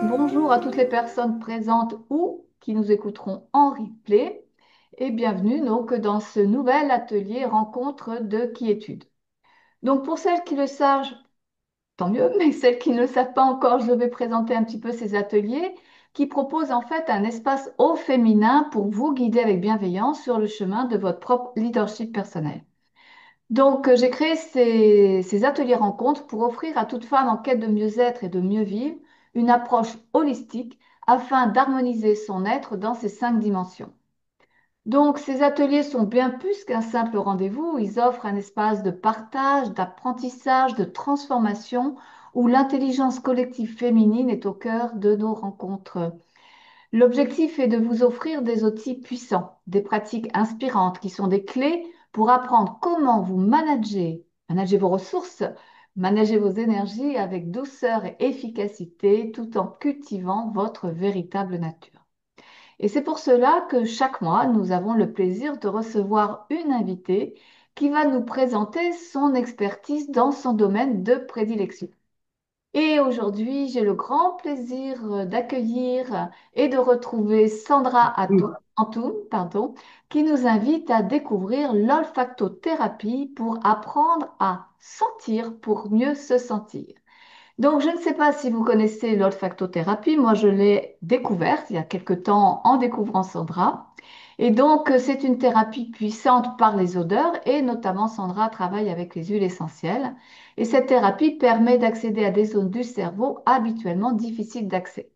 Bonjour à toutes les personnes présentes ou qui nous écouteront en replay et bienvenue donc dans ce nouvel atelier rencontre de quiétude. Donc pour celles qui le savent, tant mieux, mais celles qui ne le savent pas encore, je vais présenter un petit peu ces ateliers qui proposent en fait un espace au féminin pour vous guider avec bienveillance sur le chemin de votre propre leadership personnel. Donc, j'ai créé ces ateliers rencontres pour offrir à toute femme en quête de mieux-être et de mieux vivre une approche holistique afin d'harmoniser son être dans ces 5 dimensions. Donc, ces ateliers sont bien plus qu'un simple rendez-vous. Ils offrent un espace de partage, d'apprentissage, de transformation où l'intelligence collective féminine est au cœur de nos rencontres. L'objectif est de vous offrir des outils puissants, des pratiques inspirantes qui sont des clés pour apprendre comment vous manager vos ressources, manager vos énergies avec douceur et efficacité tout en cultivant votre véritable nature. Et c'est pour cela que chaque mois, nous avons le plaisir de recevoir une invitée qui va nous présenter son expertise dans son domaine de prédilection. Et aujourd'hui, j'ai le grand plaisir d'accueillir et de retrouver Sandra Antoun, pardon, qui nous invite à découvrir l'olfactothérapie pour apprendre à sentir pour mieux se sentir. Donc, je ne sais pas si vous connaissez l'olfactothérapie. Moi, je l'ai découverte il y a quelque temps en découvrant Sandra. Et donc, c'est une thérapie puissante par les odeurs et notamment Sandra travaille avec les huiles essentielles. Et cette thérapie permet d'accéder à des zones du cerveau habituellement difficiles d'accès.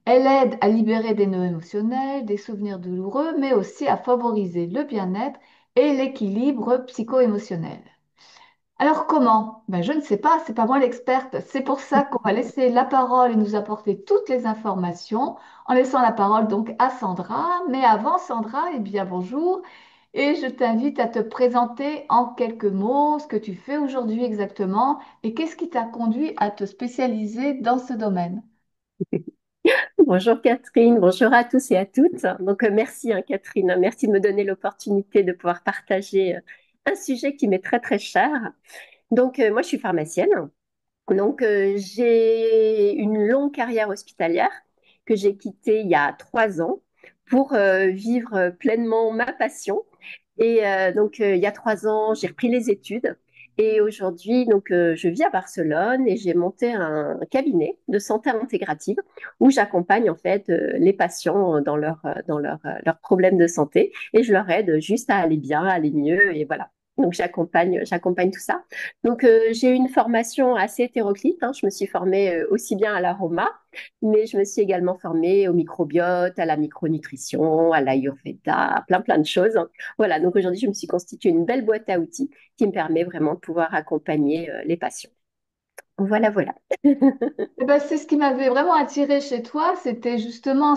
Elle aide à libérer des nœuds émotionnels, des souvenirs douloureux, mais aussi à favoriser le bien-être et l'équilibre psycho-émotionnel. Alors comment? Ben, je ne sais pas, c'est pas moi l'experte. C'est pour ça qu'on va laisser la parole et nous apporter toutes les informations en laissant la parole donc à Sandra. Mais avant Sandra, eh bien bonjour et je t'invite à te présenter en quelques mots ce que tu fais aujourd'hui exactement et qu'est-ce qui t'a conduit à te spécialiser dans ce domaine. Bonjour Catherine, bonjour à tous et à toutes. Merci Catherine, merci de me donner l'opportunité de pouvoir partager un sujet qui m'est très très cher. Moi je suis pharmacienne, j'ai une longue carrière hospitalière que j'ai quittée il y a 3 ans pour vivre pleinement ma passion. Il y a 3 ans, j'ai repris les études. Et aujourd'hui, je vis à Barcelone et j'ai monté un cabinet de santé intégrative où j'accompagne en fait les patients dans leurs problèmes de santé et je leur aide juste à aller bien, à aller mieux et voilà. Donc j'accompagne tout ça. J'ai eu une formation assez hétéroclite, hein. Je me suis formée aussi bien à l'aroma, mais je me suis également formée au microbiote, à la micronutrition, à l'ayurveda, plein de choses. Voilà, donc aujourd'hui, je me suis constituée une belle boîte à outils qui me permet vraiment de pouvoir accompagner les patients. Voilà. Eh ben, c'est ce qui m'avait vraiment attiré chez toi, c'était justement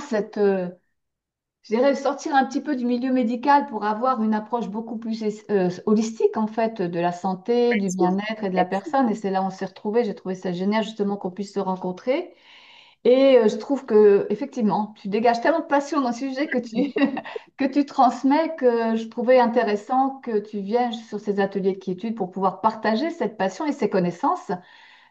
je dirais, sortir un petit peu du milieu médical pour avoir une approche beaucoup plus holistique, en fait, de la santé, du bien-être et de la personne. Et c'est là où on s'est retrouvés. J'ai trouvé ça génial, justement, qu'on puisse se rencontrer. Et je trouve que, effectivement, tu dégages tellement de passion dans le sujet que que tu transmets que je trouvais intéressant que tu viennes sur ces ateliers de quiétude pour pouvoir partager cette passion et ces connaissances.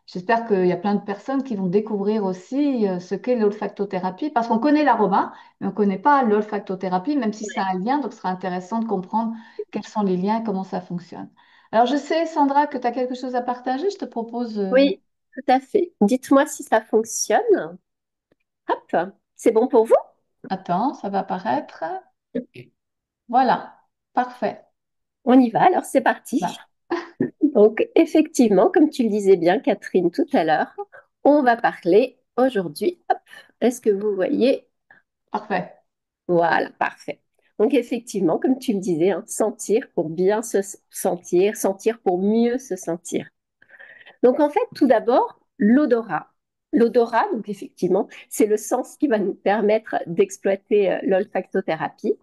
J'espère qu'il y a plein de personnes qui vont découvrir aussi ce qu'est l'olfactothérapie, parce qu'on connaît l'aroma, mais on ne connaît pas l'olfactothérapie, même si c'est un lien, donc ce sera intéressant de comprendre quels sont les liens et comment ça fonctionne. Alors, je sais, Sandra, que tu as quelque chose à partager. Je te propose... Oui, tout à fait. Dites-moi si ça fonctionne. Hop, c'est bon pour vous? Attends, ça va apparaître. Voilà, parfait. On y va, alors c'est parti. Là, Donc, effectivement, comme tu le disais bien, Catherine, tout à l'heure, on va parler aujourd'hui. Hop, est-ce que vous voyez? parfait. Voilà, parfait. Donc, effectivement, comme tu le disais, hein, sentir pour bien se sentir, sentir pour mieux se sentir. Donc, en fait, tout d'abord, l'odorat. L'odorat, donc effectivement, c'est le sens qui va nous permettre d'exploiter l'olfactothérapie.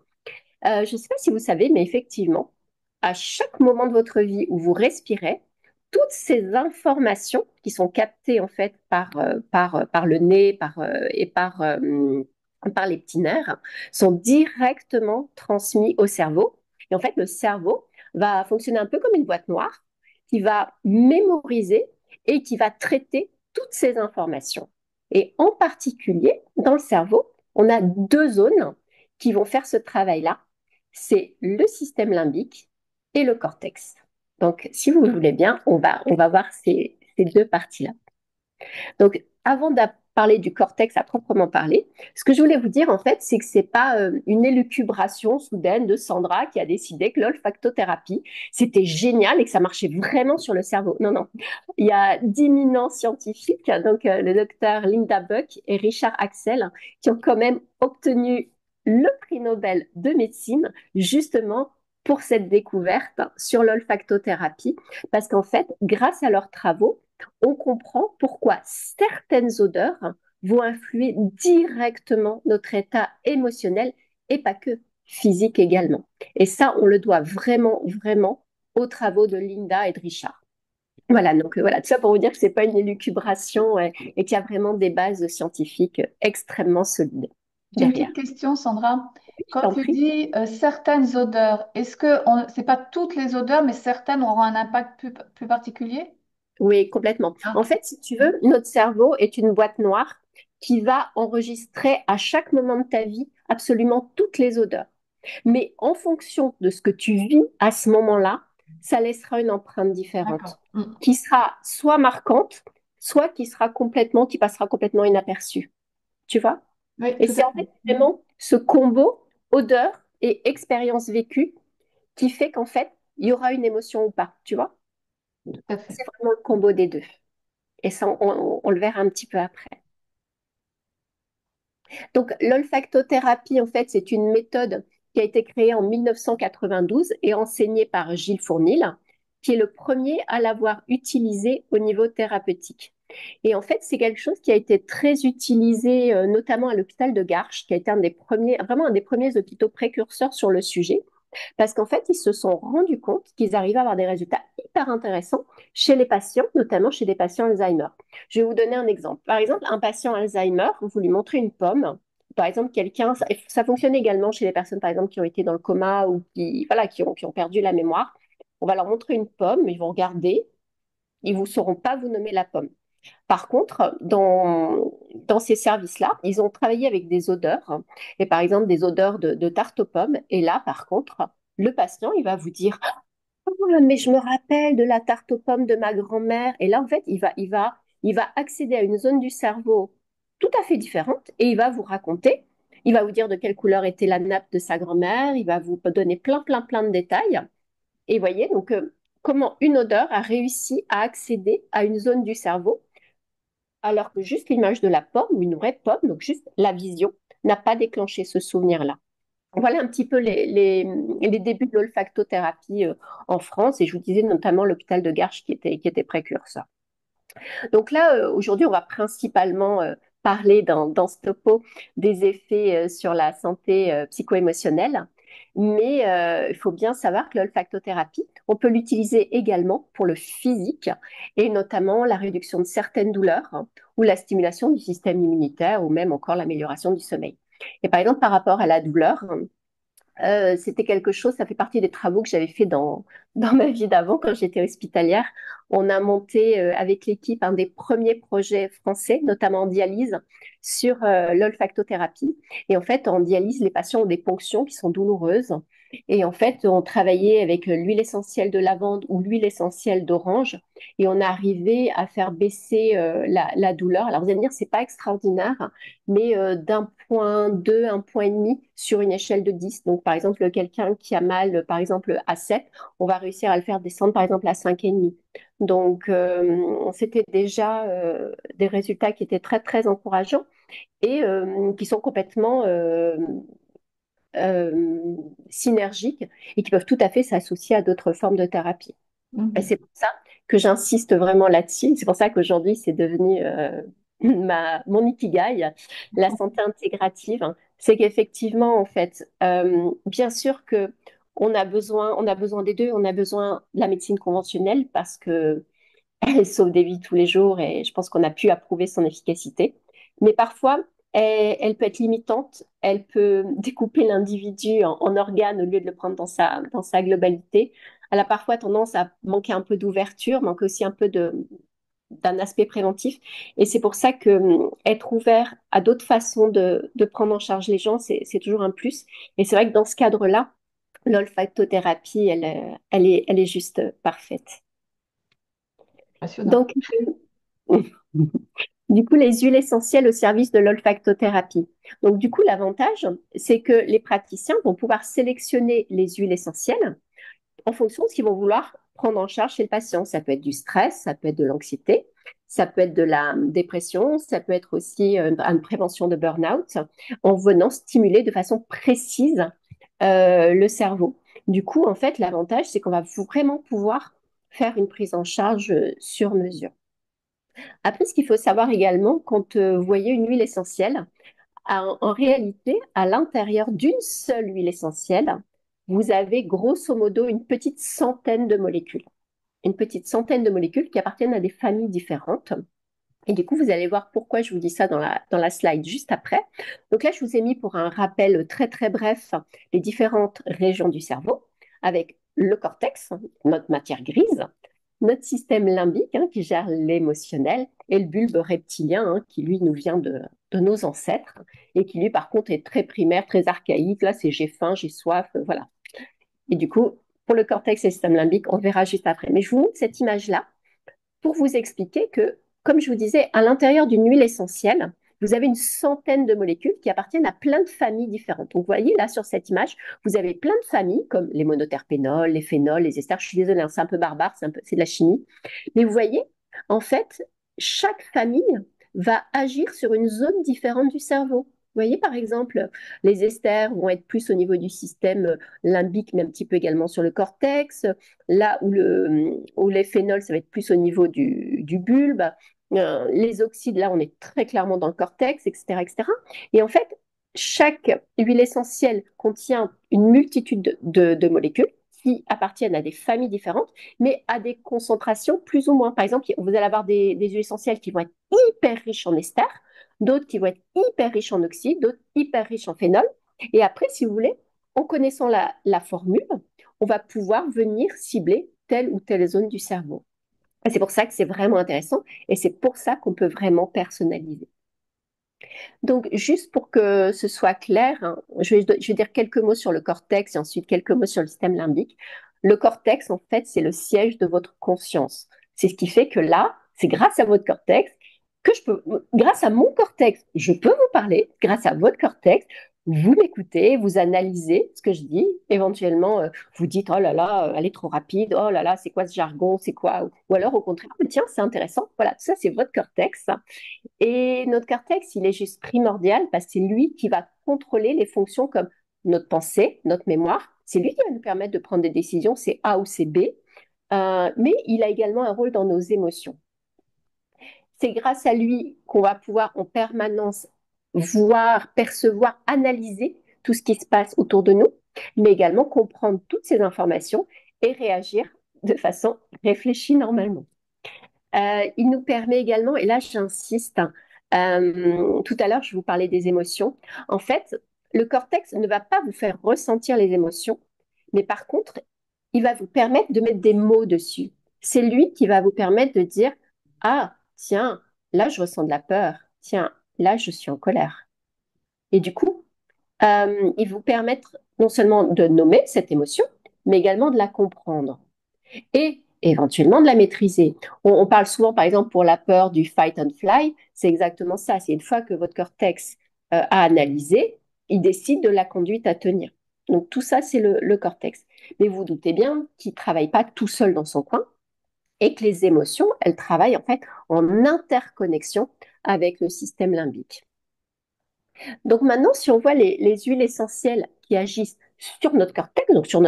Je ne sais pas si vous savez, mais effectivement, à chaque moment de votre vie où vous respirez, toutes ces informations qui sont captées en fait par le nez par les petits nerfs sont directement transmises au cerveau. Et en fait, le cerveau va fonctionner un peu comme une boîte noire qui va mémoriser et qui va traiter toutes ces informations. Et en particulier, dans le cerveau, on a deux zones qui vont faire ce travail-là. C'est le système limbique et le cortex. Donc, si vous voulez bien, on va voir ces deux parties-là. Donc, avant de parler du cortex à proprement parler, ce que je voulais vous dire, en fait, c'est que c'est pas une élucubration soudaine de Sandra qui a décidé que l'olfactothérapie, c'était génial et que ça marchait vraiment sur le cerveau. Non, non. Il y a d'éminents scientifiques, donc le docteur Linda Buck et Richard Axel, qui ont quand même obtenu le prix Nobel de médecine, justement pour cette découverte sur l'olfactothérapie, parce qu'en fait, grâce à leurs travaux, on comprend pourquoi certaines odeurs vont influer directement notre état émotionnel et pas que physique également. Et ça, on le doit vraiment, vraiment aux travaux de Linda et de Richard. Voilà, donc voilà, tout ça pour vous dire que c'est pas une élucubration et qu'il y a vraiment des bases scientifiques extrêmement solides J'ai une derrière. petite question, Sandra. Je Quand t'en tu prie. dis certaines odeurs, c'est pas toutes les odeurs, mais certaines auront un impact plus particulier? Oui, complètement. En Ah, fait, si tu veux, notre cerveau est une boîte noire qui va enregistrer à chaque moment de ta vie absolument toutes les odeurs. Mais en fonction de ce que tu vis à ce moment-là, ça laissera une empreinte d'accord. différente, Mm. qui sera soit marquante, soit qui passera complètement inaperçue. Tu vois? Oui, Et tout à c'est en fait. fait vraiment ce combo odeur et expérience vécue qui fait qu'en fait, il y aura une émotion ou pas. Tu vois? Tout à fait. C'est vraiment le combo des deux. Et ça, on le verra un petit peu après. Donc, l'olfactothérapie, en fait, c'est une méthode qui a été créée en 1992 et enseignée par Gilles Fournil, qui est le premier à l'avoir utilisée au niveau thérapeutique. Et en fait, c'est quelque chose qui a été très utilisé, notamment à l'hôpital de Garches, qui a été un des premiers, vraiment un des premiers hôpitaux précurseurs sur le sujet. Parce qu'en fait, ils se sont rendus compte qu'ils arrivaient à avoir des résultats hyper intéressants chez les patients, notamment chez des patients Alzheimer. Je vais vous donner un exemple. Par exemple, un patient Alzheimer, vous lui montrez une pomme. Par exemple, quelqu'un, ça fonctionne également chez les personnes, par exemple, qui ont été dans le coma ou voilà, qui ont perdu la mémoire. On va leur montrer une pomme, ils vont regarder, ils ne sauront pas vous nommer la pomme. Par contre, dans ces services-là, ils ont travaillé avec des odeurs, et par exemple des odeurs de tarte aux pommes. Et là, par contre, le patient, il va vous dire, oh, mais je me rappelle de la tarte aux pommes de ma grand-mère. Et là, en fait, il va accéder à une zone du cerveau tout à fait différente et il va vous raconter. Il va vous dire de quelle couleur était la nappe de sa grand-mère. Il va vous donner plein, plein, plein de détails. Et voyez, donc, comment une odeur a réussi à accéder à une zone du cerveau alors que juste l'image de la pomme ou une vraie pomme, donc juste la vision, n'a pas déclenché ce souvenir-là. Voilà un petit peu les débuts de l'olfactothérapie en France, et je vous disais notamment l'hôpital de Garches qui était précurseur. Donc là, aujourd'hui, on va principalement parler dans ce topo des effets sur la santé psycho-émotionnelle. Mais il faut bien savoir que l'olfactothérapie, on peut l'utiliser également pour le physique et notamment la réduction de certaines douleurs ou la stimulation du système immunitaire ou même encore l'amélioration du sommeil. Et par exemple, par rapport à la douleur, c'était quelque chose, ça fait partie des travaux que j'avais fait dans ma vie d'avant quand j'étais hospitalière. On a monté avec l'équipe un des premiers projets français, notamment en dialyse, sur l'olfactothérapie. Et en fait, en dialyse, les patients ont des ponctions qui sont douloureuses. Et en fait, on travaillait avec l'huile essentielle de lavande ou l'huile essentielle d'orange et on a arrivé à faire baisser la douleur. Alors vous allez me dire, c'est pas extraordinaire, mais d'un point 2, un point et demi sur une échelle de 10. Donc, par exemple, quelqu'un qui a mal, par exemple, à 7, on va réussir à le faire descendre, par exemple, à 5 et demi. Donc, c'était déjà des résultats qui étaient très, très encourageants et qui sont complètement euh, synergiques et qui peuvent tout à fait s'associer à d'autres formes de thérapie. Et Mhm. c'est pour ça que j'insiste vraiment là-dessus. C'est pour ça qu'aujourd'hui, c'est devenu mon ikigai, la santé intégrative. C'est qu'effectivement, en fait, bien sûr que on a besoin des deux. On a besoin de la médecine conventionnelle parce que elle sauve des vies tous les jours et je pense qu'on a pu approuver son efficacité. Mais parfois, elle peut être limitante. Elle peut découper l'individu en organes au lieu de le prendre dans sa globalité. Elle a parfois tendance à manquer un peu d'ouverture, manquer aussi un peu d'un aspect préventif. Et c'est pour ça que être ouvert à d'autres façons de prendre en charge les gens, c'est toujours un plus. Et c'est vrai que dans ce cadre-là, l'olfactothérapie, elle est juste parfaite. Passionnant. Donc, du coup, les huiles essentielles au service de l'olfactothérapie. Donc, du coup, l'avantage, c'est que les praticiens vont pouvoir sélectionner les huiles essentielles en fonction de ce qu'ils vont vouloir prendre en charge chez le patient. Ça peut être du stress, ça peut être de l'anxiété, ça peut être de la dépression, ça peut être aussi une prévention de burn-out, en venant stimuler de façon précise le cerveau. Du coup, en fait, l'avantage, c'est qu'on va vraiment pouvoir faire une prise en charge sur mesure. Après, ce qu'il faut savoir également, quand vous voyez une huile essentielle, en réalité, à l'intérieur d'une seule huile essentielle, vous avez grosso modo une petite centaine de molécules. Une petite centaine de molécules qui appartiennent à des familles différentes. Et du coup, vous allez voir pourquoi je vous dis ça dans la slide juste après. Donc là, je vous ai mis pour un rappel très très bref les différentes régions du cerveau avec le cortex, notre matière grise, notre système limbique qui gère l'émotionnel et le bulbe reptilien qui lui nous vient de nos ancêtres et qui lui par contre est très primaire, très archaïque. Là, c'est j'ai faim, j'ai soif, voilà. Et du coup, pour le cortex et le système limbique, on verra juste après. Mais je vous montre cette image-là pour vous expliquer que, comme je vous disais, à l'intérieur d'une huile essentielle, vous avez une centaine de molécules qui appartiennent à plein de familles différentes. Donc, vous voyez là sur cette image, vous avez plein de familles comme les monoterpénols, les phénols, les esters. Je suis désolée, c'est un peu barbare, c'est de la chimie. Mais vous voyez, en fait, chaque famille va agir sur une zone différente du cerveau. Vous voyez, par exemple, les esters vont être plus au niveau du système limbique, mais un petit peu également sur le cortex. Là où les phénols, ça va être plus au niveau du bulbe. Les oxydes, là, on est très clairement dans le cortex, etc., etc. Et en fait, chaque huile essentielle contient une multitude de molécules qui appartiennent à des familles différentes, mais à des concentrations plus ou moins. Par exemple, vous allez avoir des huiles essentielles qui vont être hyper riches en ester, d'autres qui vont être hyper riches en oxyde, d'autres hyper riches en phénol. Et après, si vous voulez, en connaissant la formule, on va pouvoir venir cibler telle ou telle zone du cerveau. Et c'est pour ça que c'est vraiment intéressant et c'est pour ça qu'on peut vraiment personnaliser. Donc, juste pour que ce soit clair, je vais dire quelques mots sur le cortex et ensuite quelques mots sur le système limbique. Le cortex, en fait, c'est le siège de votre conscience. C'est ce qui fait que là, c'est grâce à votre cortex grâce à mon cortex, je peux vous parler, grâce à votre cortex, vous m'écoutez, vous analysez ce que je dis, éventuellement, vous dites, oh là là, elle est trop rapide, oh là là, c'est quoi ce jargon, c'est quoi, ou alors au contraire, tiens, c'est intéressant, voilà, tout ça, c'est votre cortex. Et notre cortex, il est juste primordial parce que c'est lui qui va contrôler les fonctions comme notre pensée, notre mémoire. C'est lui qui va nous permettre de prendre des décisions, c'est A ou c'est B. Mais il a également un rôle dans nos émotions. C'est grâce à lui qu'on va pouvoir en permanence voir, percevoir, analyser tout ce qui se passe autour de nous, mais également comprendre toutes ces informations et réagir de façon réfléchie normalement. Il nous permet également, et là j'insiste, tout à l'heure je vous parlais des émotions, en fait, le cortex ne va pas vous faire ressentir les émotions, mais par contre, il va vous permettre de mettre des mots dessus. C'est lui qui va vous permettre de dire, ah, tiens, là je ressens de la peur, tiens, là je suis en colère. Et du coup, il vous permettre non seulement de nommer cette émotion, mais également de la comprendre et éventuellement de la maîtriser. On parle souvent, par exemple, pour la peur du fight and fly, c'est exactement ça. C'est une fois que votre cortex a analysé, il décide de la conduite à tenir. Donc tout ça, c'est le cortex. Mais vous doutez bien qu'il ne travaille pas tout seul dans son coin et que les émotions, elles travaillent en fait en interconnexion avec le système limbique. Donc maintenant, si on voit les huiles essentielles qui agissent sur notre cortex, donc sur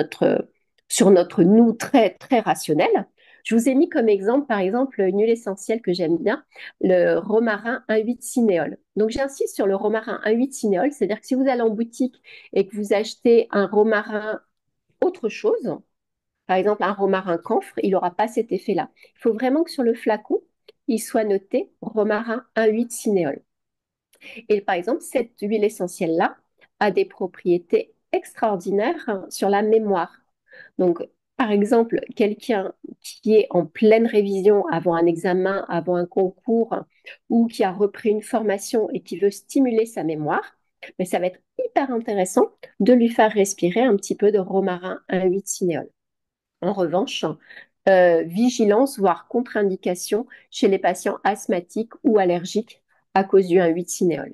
notre nous très, très rationnel, je vous ai mis comme exemple, par exemple, une huile essentielle que j'aime bien, le romarin 1,8-cinéole. Donc j'insiste sur le romarin 1,8-cinéole, c'est-à-dire que si vous allez en boutique et que vous achetez un romarin autre chose, par exemple un romarin camphre, il n'aura pas cet effet-là. Il faut vraiment que sur le flacon, il soit noté romarin 1,8-cinéole. Et par exemple, cette huile essentielle-là a des propriétés extraordinaires sur la mémoire. Donc, par exemple, quelqu'un qui est en pleine révision avant un examen, avant un concours, ou qui a repris une formation et qui veut stimuler sa mémoire, mais ça va être hyper intéressant de lui faire respirer un petit peu de romarin 1,8-cinéole. En revanche, vigilance, voire contre-indication chez les patients asthmatiques ou allergiques à cause du 1,8-cinéole.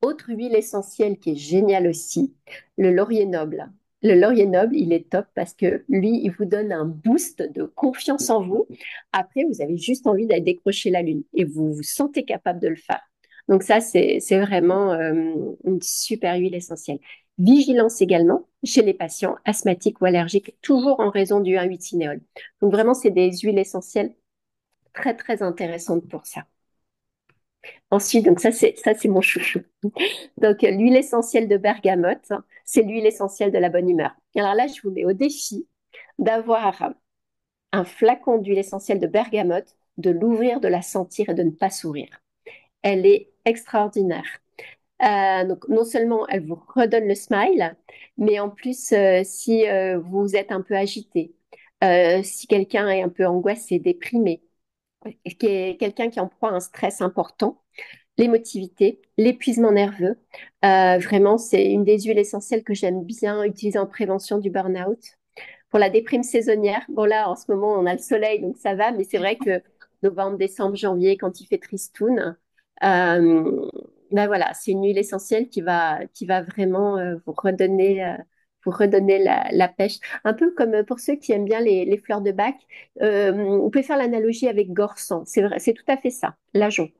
Autre huile essentielle qui est géniale aussi, le laurier noble. Le laurier noble, il est top parce que lui, il vous donne un boost de confiance en vous. Après, vous avez juste envie d'aller décrocher la lune et vous vous sentez capable de le faire. Donc ça, c'est vraiment une super huile essentielle. Vigilance également chez les patients asthmatiques ou allergiques, toujours en raison du 1,8-cinéole. Donc vraiment, c'est des huiles essentielles très, très intéressantes pour ça. Ensuite, donc ça c'est mon chouchou. Donc l'huile essentielle de bergamote, c'est l'huile essentielle de la bonne humeur. Alors là, je vous mets au défi d'avoir un flacon d'huile essentielle de bergamote, de l'ouvrir, de la sentir et de ne pas sourire. Elle est extraordinaire. Donc non seulement elle vous redonne le smile, mais en plus si vous êtes un peu agité, si quelqu'un est un peu angoissé, déprimé, quelqu'un qui en proie à un stress important, l'émotivité, l'épuisement nerveux. Vraiment, c'est une des huiles essentielles que j'aime bien utiliser en prévention du burn-out. Pour la déprime saisonnière, bon là, en ce moment, on a le soleil, donc ça va, mais c'est vrai que novembre, décembre, janvier, quand il fait tristoun, ben voilà, c'est une huile essentielle qui va vraiment vous redonner la pêche. Un peu comme pour ceux qui aiment bien les fleurs de bac, on peut faire l'analogie avec Gorsan. C'est vrai, c'est tout à fait ça, l'ajonc,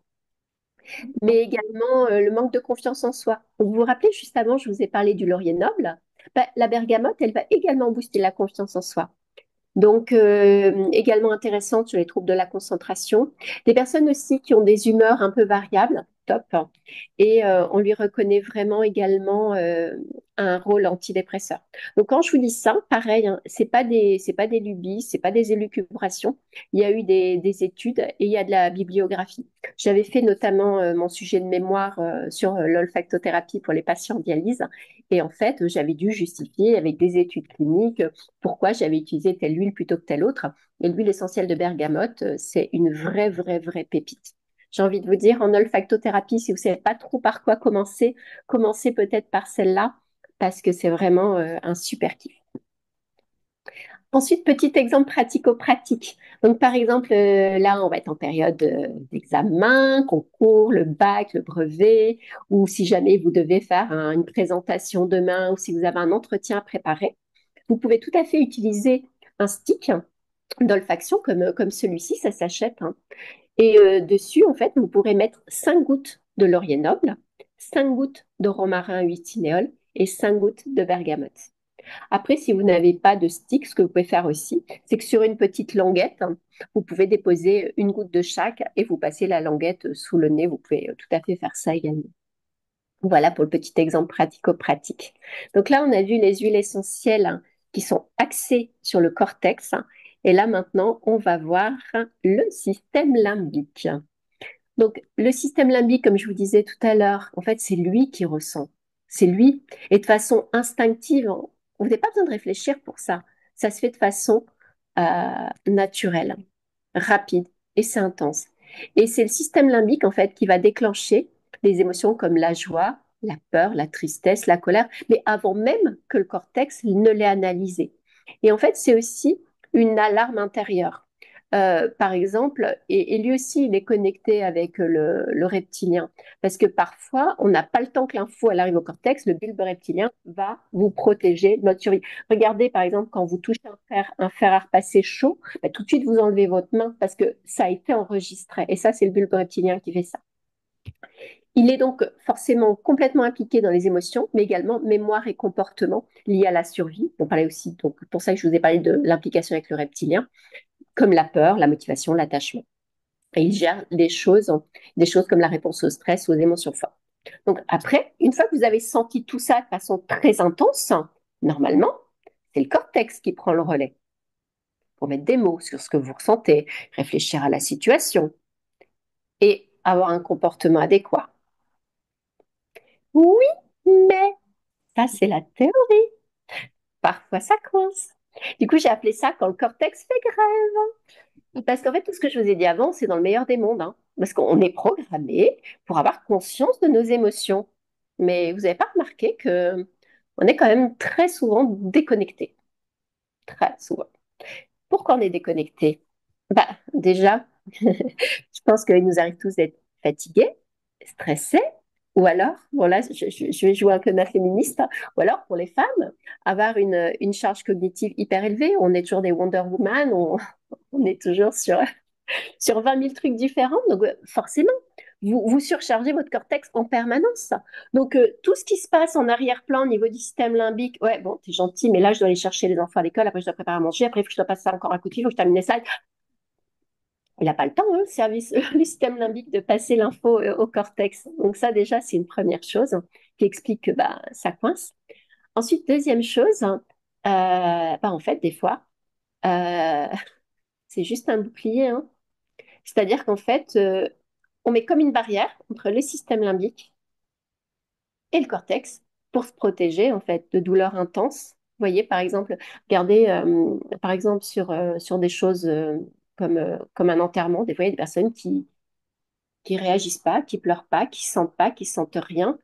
mais également le manque de confiance en soi. Vous vous rappelez, juste avant, je vous ai parlé du laurier noble. Bah, la bergamote, elle va également booster la confiance en soi. Donc, également intéressante sur les troubles de la concentration. Des personnes aussi qui ont des humeurs un peu variables, top. Et on lui reconnaît vraiment également un rôle antidépresseur. Donc, quand je vous dis ça, pareil, hein, c'est pas des lubies, c'est pas des élucubrations. Il y a eu des études et il y a de la bibliographie. J'avais fait notamment mon sujet de mémoire sur l'olfactothérapie pour les patients en dialyse. Et en fait, j'avais dû justifier avec des études cliniques pourquoi j'avais utilisé telle huile plutôt que telle autre. Et l'huile essentielle de bergamote, c'est une vraie, vraie, vraie pépite. J'ai envie de vous dire, en olfactothérapie, si vous ne savez pas trop par quoi commencer, commencez peut-être par celle-là, parce que c'est vraiment un super kiff. Ensuite, petit exemple pratico-pratique. Donc, par exemple, là, on va être en période d'examen, concours, le bac, le brevet, ou si jamais vous devez faire une présentation demain, ou si vous avez un entretien à préparer, vous pouvez tout à fait utiliser un stick d'olfaction comme celui-ci, ça s'achète, hein. Et dessus, en fait, vous pourrez mettre 5 gouttes de laurier noble, 5 gouttes de romarin 8 cinéole et 5 gouttes de bergamote. Après, si vous n'avez pas de stick, ce que vous pouvez faire aussi, c'est que sur une petite languette, hein, vous pouvez déposer une goutte de chaque et vous passez la languette sous le nez. Vous pouvez tout à fait faire ça également. Voilà pour le petit exemple pratico-pratique. Donc là, on a vu les huiles essentielles hein, qui sont axées sur le cortex. Et là, maintenant, on va voir le système limbique. Donc, le système limbique, comme je vous disais tout à l'heure, en fait, c'est lui qui ressent. C'est lui. Et de façon instinctive, vous n'avez pas besoin de réfléchir pour ça. Ça se fait de façon naturelle, rapide et c'est intense. Et c'est le système limbique, en fait, qui va déclencher des émotions comme la joie, la peur, la tristesse, la colère, mais avant même que le cortex ne l'ait analysé. Et en fait, c'est aussi une alarme intérieure. Par exemple, et lui aussi, il est connecté avec le reptilien, parce que parfois, on n'a pas le temps que l'info elle arrive au cortex, le bulbe reptilien va vous protéger de notre survie. Regardez, par exemple, quand vous touchez un fer à repasser chaud, bah, tout de suite, vous enlevez votre main parce que ça a été enregistré. Et ça, c'est le bulbe reptilien qui fait ça. Il est donc forcément complètement impliqué dans les émotions, mais également mémoire et comportement liés à la survie. On parlait aussi, donc pour ça que je vous ai parlé de l'implication avec le reptilien, comme la peur, la motivation, l'attachement. Et il gère des choses comme la réponse au stress, aux émotions fortes. Donc après, une fois que vous avez senti tout ça de façon très intense, normalement, c'est le cortex qui prend le relais pour mettre des mots sur ce que vous ressentez, réfléchir à la situation et avoir un comportement adéquat. Oui, mais ça c'est la théorie. Parfois ça coince. Du coup, j'ai appelé ça quand le cortex fait grève. Parce qu'en fait, tout ce que je vous ai dit avant, c'est dans le meilleur des mondes, hein. Parce qu'on est programmé pour avoir conscience de nos émotions. Mais vous n'avez pas remarqué que on est quand même très souvent déconnecté. Très souvent. Pourquoi on est déconnecté? Bah, déjà, je pense qu'il nous arrive tous d'être fatigués, stressés, ou alors, bon là, je vais jouer un peu ma féministe, hein, ou alors pour les femmes, avoir une charge cognitive hyper élevée. On est toujours des Wonder Woman, on est toujours sur 20 000 trucs différents. Donc, forcément, vous surchargez votre cortex en permanence. Donc, tout ce qui se passe en arrière-plan au niveau du système limbique, ouais, bon, t'es gentil, mais là, je dois aller chercher les enfants à l'école, après, je dois préparer à manger, après, il faut que je dois passer ça encore un coup de fil, il faut que je termine ça. Il n'a pas le temps, hein, le service, le système limbique, de passer l'info au cortex. Donc, ça, déjà, c'est une première chose qui explique que bah, ça coince. Ensuite, deuxième chose, bah, en fait, des fois, euh, c'est juste un bouclier, hein. C'est-à-dire qu'en fait, on met comme une barrière entre le système limbique et le cortex pour se protéger en fait de douleurs intenses. Vous voyez, par exemple, regardez, par exemple sur des choses comme un enterrement, des fois il y a des personnes qui réagissent pas, qui pleurent pas, qui sentent rien.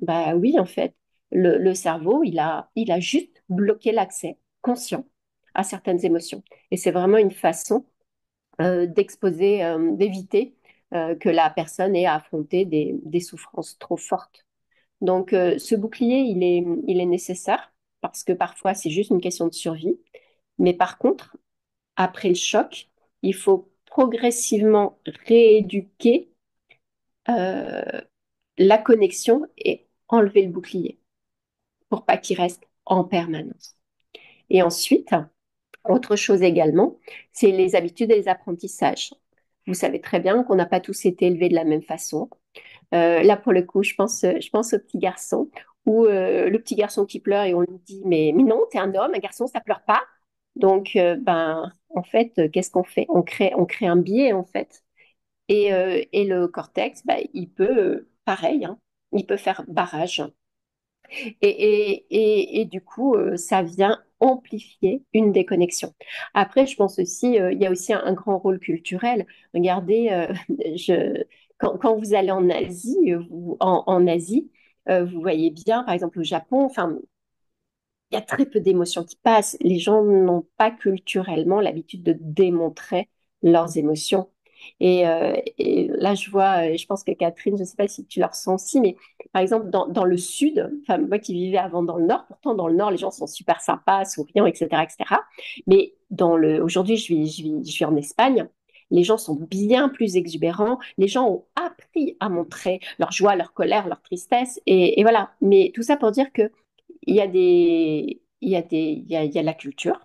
Bah oui, en fait, le cerveau, il a juste bloqué l'accès conscient à certaines émotions. Et c'est vraiment une façon d'exposer, d'éviter que la personne ait à affronter des souffrances trop fortes. Donc, ce bouclier, il est nécessaire parce que parfois, c'est juste une question de survie. Mais par contre, après le choc, il faut progressivement rééduquer euh, la connexion et enlever le bouclier pour pas qu'il reste en permanence. Et ensuite, autre chose également, c'est les habitudes et les apprentissages. Vous savez très bien qu'on n'a pas tous été élevés de la même façon. Là, pour le coup, je pense au petit garçon, où le petit garçon qui pleure et on lui dit, mais non, t'es un homme, un garçon, ça pleure pas. Donc, ben, en fait, qu'est-ce qu'on fait? On crée un biais, en fait. Et le cortex, ben, il peut, pareil, hein, il peut faire barrage. Et du coup, ça vient amplifier une déconnexion. Après, je pense aussi, il y a aussi un grand rôle culturel. Regardez, quand vous allez en Asie, en Asie, vous voyez bien, par exemple au Japon, enfin, il y a très peu d'émotions qui passent. Les gens n'ont pas culturellement l'habitude de démontrer leurs émotions. Et là, je vois, je pense que Catherine, je ne sais pas si tu la ressens aussi, mais par exemple, dans le sud, enfin, moi qui vivais avant dans le nord, pourtant dans le nord, les gens sont super sympas, souriants, etc., etc. Mais aujourd'hui, je vis en Espagne. Les gens sont bien plus exubérants. Les gens ont appris à montrer leur joie, leur colère, leur tristesse. Et voilà. Mais tout ça pour dire que il y a la culture,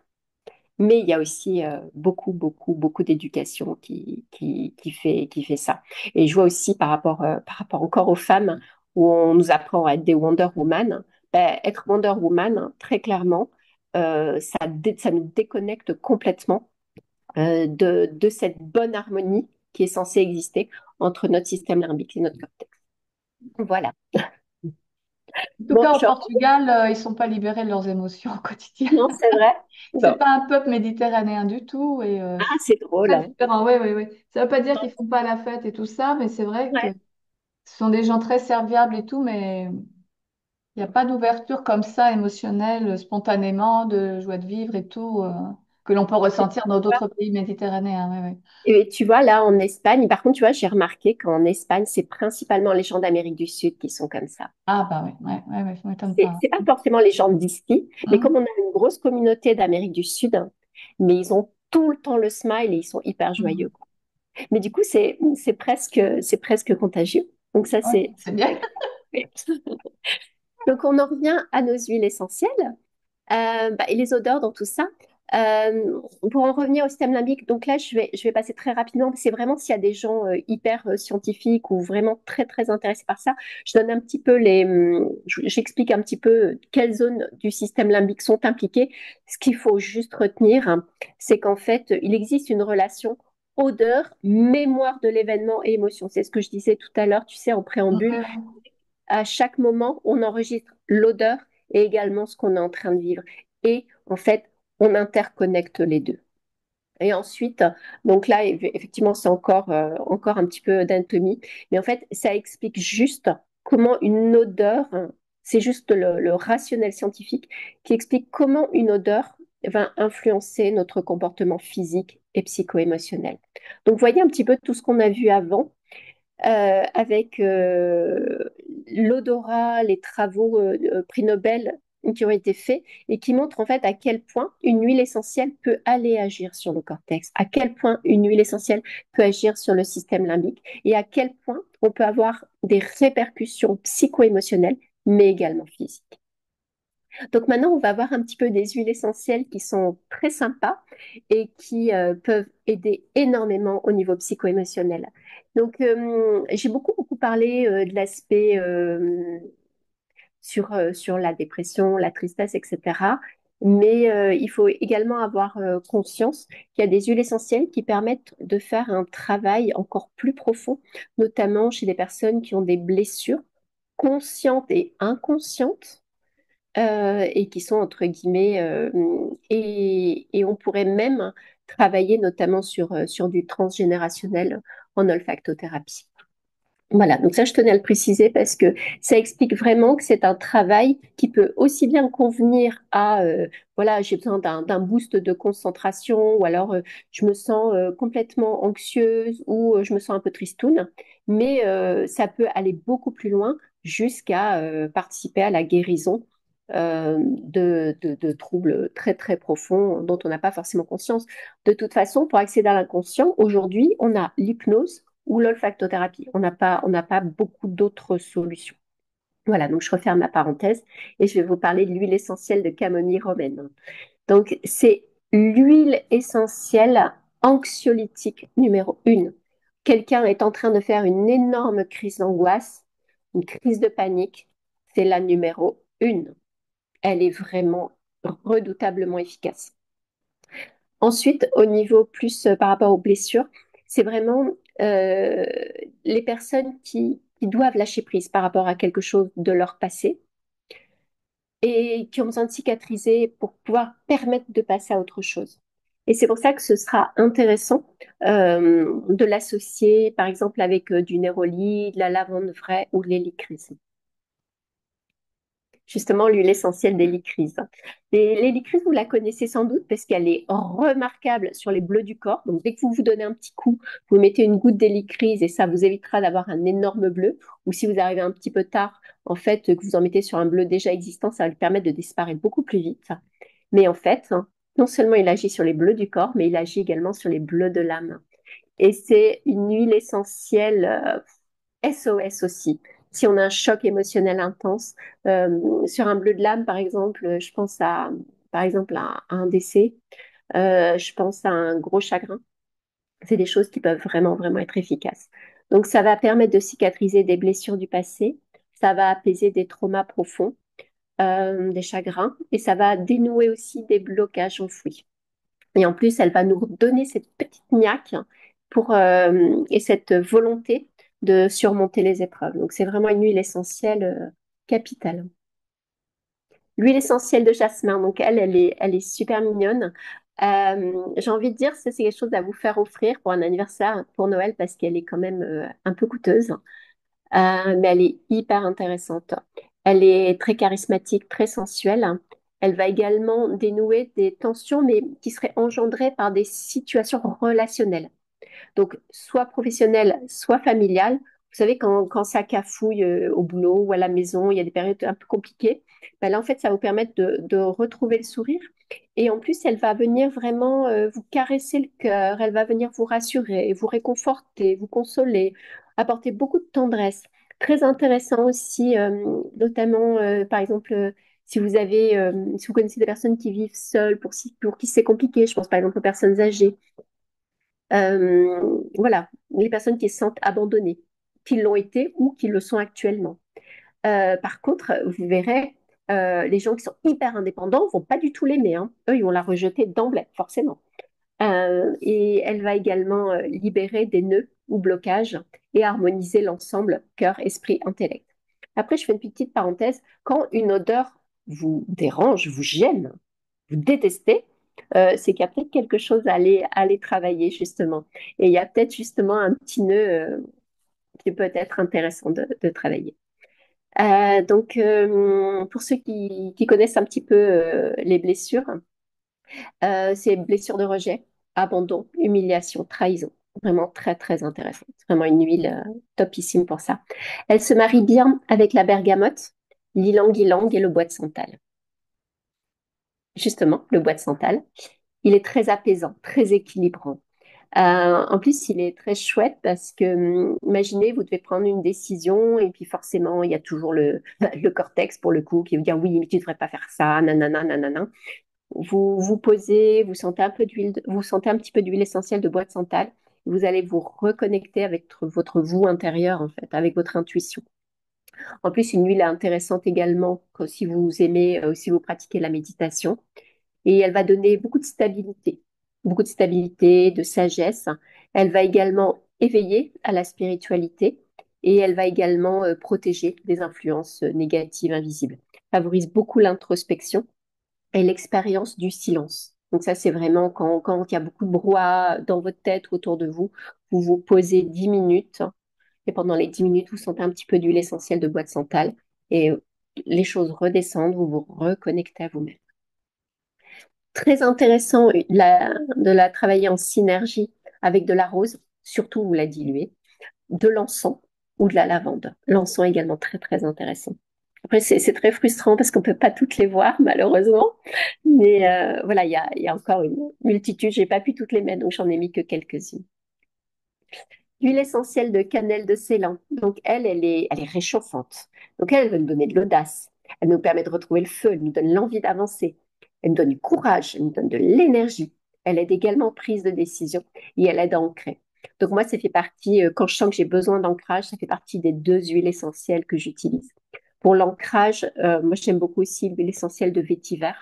mais il y a aussi beaucoup, beaucoup, beaucoup d'éducation qui fait ça. Et je vois aussi par rapport encore aux femmes, où on nous apprend à être des Wonder Woman. Ben, être Wonder Woman, très clairement, ça nous déconnecte complètement de cette bonne harmonie qui est censée exister entre notre système limbique et notre cortex. Voilà. En tout Bon, cas, au Portugal, ils sont pas libérés de leurs émotions au quotidien. non, c'est vrai. C'est Bon. pas un peuple méditerranéen du tout et Ah, c'est c'est drôle, très hein. différent. Oui, oui, oui. Ça veut pas dire qu'ils font pas la fête et tout ça, mais c'est vrai que Ouais. ce sont des gens très serviables et tout, mais il n'y a pas d'ouverture comme ça émotionnelle, spontanément, de joie de vivre et tout, que l'on peut ressentir dans d'autres pays méditerranéens. Oui, oui. Et tu vois, là, en Espagne, par contre, tu vois, j'ai remarqué qu'en Espagne, c'est principalement les gens d'Amérique du Sud qui sont comme ça. Ah bah oui, ouais, ouais, ouais, ça m'étonne C'est pas. c'est pas forcément les gens d'ici, mais Hum, comme on a une grosse communauté d'Amérique du Sud, mais ils ont tout le temps le smile et ils sont hyper joyeux, hum. quoi. Mais du coup, c'est presque contagieux. Donc ça, Ouais, c'est... c'est bien. Donc on en revient à nos huiles essentielles. Bah, et les odeurs dans tout ça. Pour en revenir au système limbique, donc là, je vais passer très rapidement. C'est vraiment s'il y a des gens hyper scientifiques ou vraiment très, très intéressés par ça, je donne un petit peu j'explique un petit peu quelles zones du système limbique sont impliquées. Ce qu'il faut juste retenir, hein, c'est qu'en fait, il existe une relation odeur, mémoire de l'événement et émotion. C'est ce que je disais tout à l'heure, tu sais, en préambule. Ouais, À chaque moment, on enregistre l'odeur et également ce qu'on est en train de vivre. Et en fait, on interconnecte les deux. Et ensuite, donc là, effectivement, c'est encore un petit peu d'anatomie, mais en fait, ça explique juste comment une odeur, c'est juste le rationnel scientifique qui explique comment une odeur va influencer notre comportement physique et psycho-émotionnel. Donc, vous voyez un petit peu tout ce qu'on a vu avant avec l'odorat, les travaux prix Nobel qui ont été faits et qui montrent en fait à quel point une huile essentielle peut aller agir sur le cortex, à quel point une huile essentielle peut agir sur le système limbique et à quel point on peut avoir des répercussions psycho-émotionnelles, mais également physiques. Donc maintenant, on va voir un petit peu des huiles essentielles qui sont très sympas et qui peuvent aider énormément au niveau psycho-émotionnel. Donc, j'ai beaucoup parlé de l'aspect sur la dépression, la tristesse, etc. Mais il faut également avoir conscience qu'il y a des huiles essentielles qui permettent de faire un travail encore plus profond, notamment chez des personnes qui ont des blessures conscientes et inconscientes et qui sont entre guillemets, et on pourrait même travailler notamment sur du transgénérationnel en olfactothérapie. Voilà, donc ça je tenais à le préciser parce que ça explique vraiment que c'est un travail qui peut aussi bien convenir à, voilà, j'ai besoin d'un boost de concentration ou alors je me sens complètement anxieuse ou je me sens un peu tristoune, mais ça peut aller beaucoup plus loin jusqu'à participer à la guérison de troubles très très profonds dont on n'a pas forcément conscience. De toute façon, pour accéder à l'inconscient, aujourd'hui, on a l'hypnose ou l'olfactothérapie. On n'a pas beaucoup d'autres solutions. Voilà, donc je referme ma parenthèse et je vais vous parler de l'huile essentielle de camomille romaine. Donc, c'est l'huile essentielle anxiolytique numéro 1. Quelqu'un est en train de faire une énorme crise d'angoisse, une crise de panique, c'est la numéro 1. Elle est vraiment redoutablement efficace. Ensuite, au niveau plus par rapport aux blessures, c'est vraiment euh, les personnes qui doivent lâcher prise par rapport à quelque chose de leur passé et qui ont besoin de cicatriser pour pouvoir permettre de passer à autre chose. Et c'est pour ça que ce sera intéressant de l'associer, par exemple, avec du néroli, de la lavande vraie ou de l'hélicryse. Justement l'huile essentielle d'hélicryse. L'hélicryse, vous la connaissez sans doute parce qu'elle est remarquable sur les bleus du corps. Donc, dès que vous vous donnez un petit coup, vous mettez une goutte d'hélicryse et ça vous évitera d'avoir un énorme bleu. Ou si vous arrivez un petit peu tard, en fait, que vous en mettez sur un bleu déjà existant, ça va lui permettre de disparaître beaucoup plus vite. Mais en fait, non seulement il agit sur les bleus du corps, mais il agit également sur les bleus de l'âme. Et c'est une huile essentielle SOS aussi. Si on a un choc émotionnel intense, sur un bleu de l'âme, par exemple, je pense par exemple, à un décès, je pense à un gros chagrin. C'est des choses qui peuvent vraiment, vraiment être efficaces. Donc, ça va permettre de cicatriser des blessures du passé, ça va apaiser des traumas profonds, des chagrins, et ça va dénouer aussi des blocages enfouis. Et en plus, elle va nous donner cette petite niaque et cette volonté de surmonter les épreuves. Donc, c'est vraiment une huile essentielle capitale. L'huile essentielle de jasmin, donc elle est super mignonne. J'ai envie de dire, c'est quelque chose à vous faire offrir pour un anniversaire, pour Noël, parce qu'elle est quand même un peu coûteuse. Mais elle est hyper intéressante. Elle est très charismatique, très sensuelle. Elle va également dénouer des tensions, mais qui seraient engendrées par des situations relationnelles. Donc, soit professionnelles, soit familiales. Vous savez, quand ça cafouille au boulot ou à la maison, il y a des périodes un peu compliquées. Ben là, en fait, ça va vous permettre de retrouver le sourire. Et en plus, elle va venir vraiment vous caresser le cœur, elle va venir vous rassurer, vous réconforter, vous consoler, apporter beaucoup de tendresse. Très intéressant aussi, notamment, par exemple, si vous connaissez des personnes qui vivent seules, pour qui c'est compliqué, je pense par exemple aux personnes âgées, voilà, les personnes qui se sentent abandonnées, qui l'ont été ou qui le sont actuellement. Par contre, vous verrez, les gens qui sont hyper indépendants vont pas du tout l'aimer, hein. Eux, ils vont la rejeter d'emblée, forcément. Et elle va également libérer des nœuds ou blocages et harmoniser l'ensemble cœur, esprit, intellect. Après, je fais une petite parenthèse. Quand une odeur vous dérange, vous gêne, vous détestez, c'est qu'il y a peut-être quelque chose à aller travailler justement. Et il y a peut-être justement un petit nœud qui peut être intéressant de travailler. Pour ceux qui connaissent un petit peu les blessures, c'est blessures de rejet, abandon, humiliation, trahison. Vraiment très, très intéressante. Vraiment une huile topissime pour ça. Elle se marie bien avec la bergamote, l'ylang-ylang et le bois de santal. Justement, le bois de santal. Il est très apaisant, très équilibrant. En plus, il est très chouette parce que, imaginez, vous devez prendre une décision et puis forcément, il y a toujours le cortex pour le coup qui vous dire oui, mais tu ne devrais pas faire ça, nanana, nanana. Vous vous posez, vous sentez un peu d'huile, vous sentez un petit peu d'huile essentielle de bois de santal. Vous allez vous reconnecter avec votre vous intérieur, en fait, avec votre intuition. En plus, une huile est intéressante également si vous aimez, si vous pratiquez la méditation. Et elle va donner beaucoup de stabilité, de sagesse. Elle va également éveiller à la spiritualité et elle va également protéger des influences négatives invisibles. Favorise beaucoup l'introspection et l'expérience du silence. Donc ça, c'est vraiment quand il y a beaucoup de brouhaha dans votre tête ou autour de vous, vous vous posez 10 minutes et pendant les 10 minutes, vous sentez un petit peu d'huile essentielle de bois de santal et les choses redescendent, vous vous reconnectez à vous-même. Très intéressant de la travailler en synergie avec de la rose, surtout vous la diluez, de l'encens ou de la lavande. L'encens est également très très intéressant. Après, c'est très frustrant parce qu'on ne peut pas toutes les voir, malheureusement. Mais voilà, il y a encore une multitude. Je n'ai pas pu toutes les mettre, donc j'en ai mis que quelques-unes. L'huile essentielle de cannelle de Ceylan. Donc, elle est réchauffante. Donc, elle va nous donner de l'audace. Elle nous permet de retrouver le feu. Elle nous donne l'envie d'avancer. Elle nous donne du courage. Elle nous donne de l'énergie. Elle aide également prise de décision et elle aide à ancrer. Donc, moi, ça fait partie, quand je sens que j'ai besoin d'ancrage, ça fait partie des deux huiles essentielles que j'utilise. Pour l'ancrage, moi, j'aime beaucoup aussi l'huile essentielle de vétiver.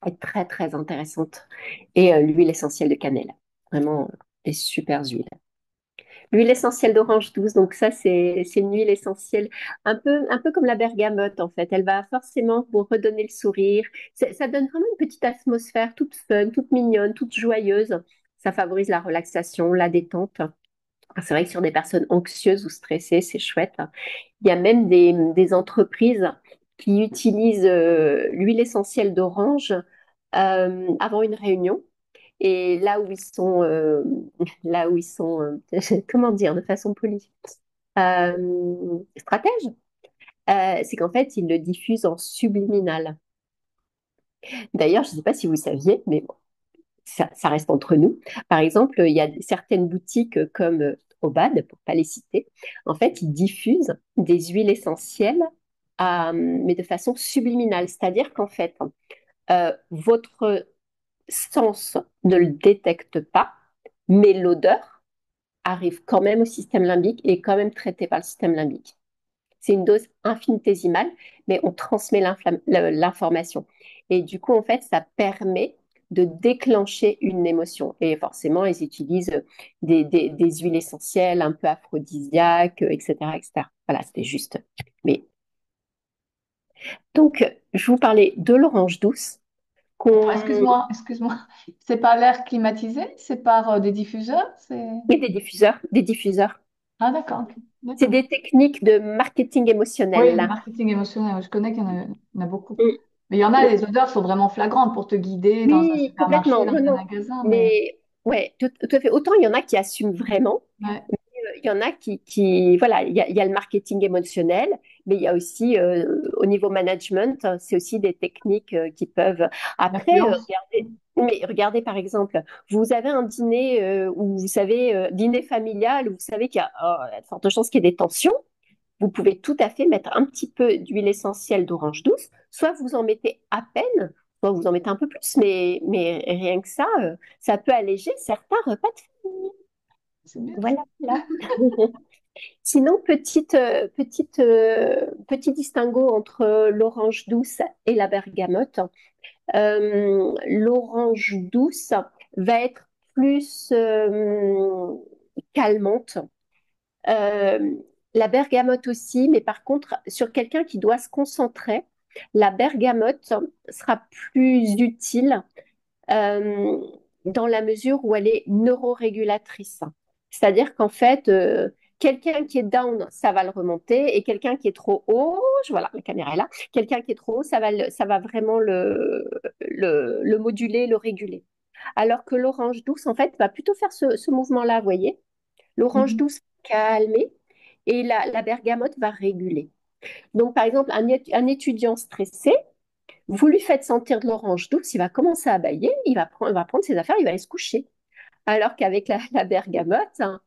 Elle est très, très intéressante. Et l'huile essentielle de cannelle. Vraiment, des super huiles. L'huile essentielle d'orange douce, donc ça, c'est une huile essentielle un peu comme la bergamote, en fait. Elle va forcément vous redonner le sourire. Ça donne vraiment une petite atmosphère toute fun, toute mignonne, toute joyeuse. Ça favorise la relaxation, la détente. C'est vrai que sur des personnes anxieuses ou stressées, c'est chouette. Il y a même des entreprises qui utilisent l'huile essentielle d'orange avant une réunion. Et là où ils sont, comment dire, de façon polie, stratèges, c'est qu'en fait, ils le diffusent en subliminal. D'ailleurs, je ne sais pas si vous saviez, mais bon, ça reste entre nous. Par exemple, il y a certaines boutiques comme Obad, pour ne pas les citer, en fait, ils diffusent des huiles essentielles, mais de façon subliminale. C'est-à-dire qu'en fait, votre sens ne le détecte pas, mais l'odeur arrive quand même au système limbique et est quand même traitée par le système limbique. C'est une dose infinitésimale, mais on transmet l'information. Et du coup, en fait, ça permet de déclencher une émotion. Et forcément, ils utilisent des huiles essentielles un peu aphrodisiaques, etc., etc. Voilà, c'était juste. Mais donc, je vous parlais de l'orange douce Attends, qu'on excuse-moi. C'est pas l'air climatisé, c'est par des diffuseurs, c'est... et des diffuseurs. Ah d'accord, ok. C'est D'accord. des techniques de marketing Oui, émotionnel. marketing émotionnel, je connais qu'il y en a beaucoup. Mm. Mais il y en a, Oui, les odeurs sont vraiment flagrantes pour te guider dans un oui, supermarché, complètement. dans Non, un non. magasin, mais Mais ouais, tout à fait. Autant il y en a qui assument vraiment, ouais, il y en a voilà, il y a le marketing émotionnel, mais il y a aussi, au niveau management, c'est aussi des techniques qui peuvent. Après, l'influence. regardez par exemple, vous avez un dîner où vous savez, dîner familial, où vous savez qu'il y a de fortes chances qu'il y ait des tensions. Vous pouvez tout à fait mettre un petit peu d'huile essentielle d'orange douce, soit vous en mettez à peine, soit vous en mettez un peu plus, mais rien que ça peut alléger certains repas de famille. C'est bien ça. Voilà, voilà. Sinon, petit distinguo entre l'orange douce et la bergamote. L'orange douce va être plus calmante. Euh, la bergamote aussi, mais par contre, sur quelqu'un qui doit se concentrer, la bergamote sera plus utile euh, dans la mesure où elle est neurorégulatrice. C'est-à-dire qu'en fait, quelqu'un qui est down, ça va le remonter, et quelqu'un qui est trop haut, voilà, la caméra est là, quelqu'un qui est trop haut, ça va vraiment le moduler, le réguler. Alors que l'orange douce, en fait, va plutôt faire ce mouvement-là, vous voyez. L'orange Mhm. douce va calmer et la bergamote va réguler. Donc, par exemple, un étudiant stressé, vous lui faites sentir de l'orange douce, il va commencer à bâiller, il va prendre ses affaires, il va aller se coucher. Alors qu'avec la bergamote, hein,